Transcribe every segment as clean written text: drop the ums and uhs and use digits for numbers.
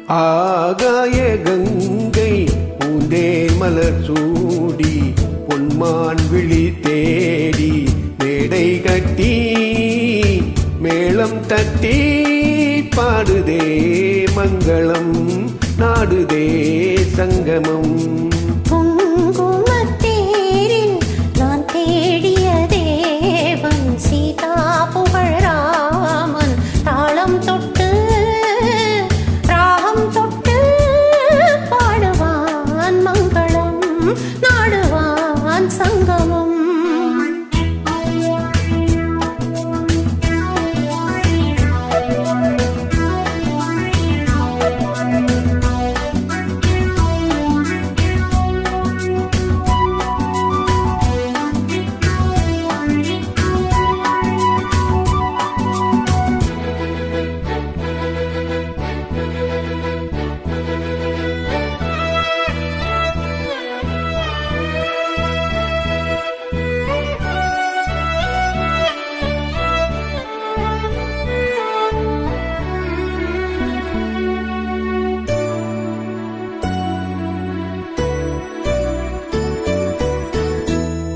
ஆகாய கங்கை பூந்தேன் மலர் சூடி பொன்மான் விழி தேடி மேடை கட்டி மேளம் தட்டி பாடுதே மங்களம் நாடுதே சங்கமம். குங்குமத்தேரில் நான் தேடிய தேவன் சீதா புகழ் ராமன் தாளம் தொட்டு ராகம் தொட்டு பாடுவான் மங்களம் நாடுவான் சங்கமம்.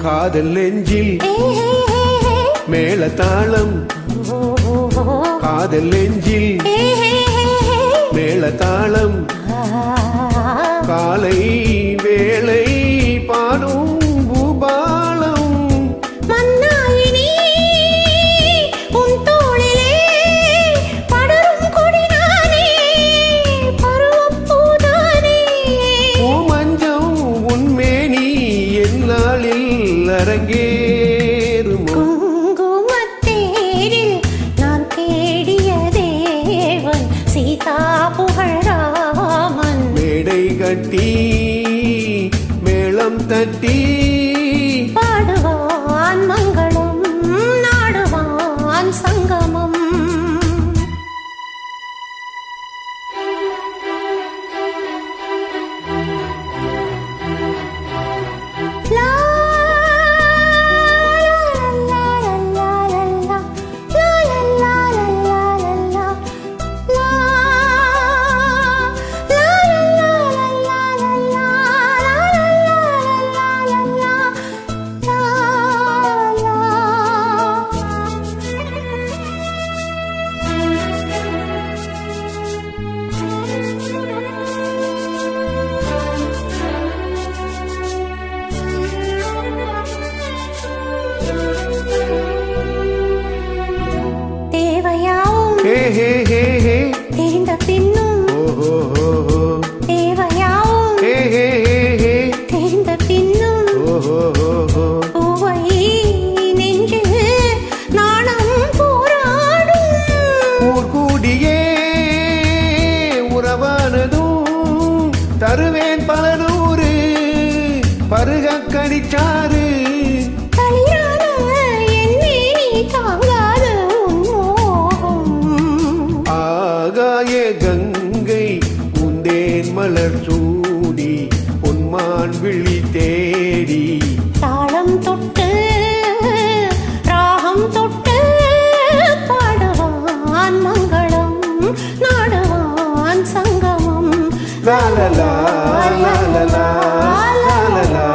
காதல் நெஞ்சில் மேளதாளம் காதல் நெஞ்சில் மேளதாளம் காலை வேளை பாடும் பூபாலம் மன்னாயினி உன் தோளிலே படரும் கொடினானே பருவப்பூதானே பூமஞ்சம் உன்மேனி என்னாளில் அரங்கேறுமோ. குங்குமத்தேரில் நான் தேடிய தேவன் சீதா புகழ் ராமன் மேடை கட்டி மேளம் தட்டி பாடுவான் மங்களம் நாடுவான் சங்கமம். தெரிந்த பின்னும் தேவையாவும் தெரிந்த பின்னும் பூவை நெஞ்சில் நாணம் போராடும் ஊர்கூடியே உறவானதும் தருவேன் பல நூறு பருக கடிச்சாறு கங்கை பூந்தேன் மலர் சூடி பொன்மான் விழி தேடி தாளம் தொட்டு ராகம் தொட்டு பாடுவான் மங்களம் நாடுவான் சங்கமம். லாலலா லாலலா லாலலா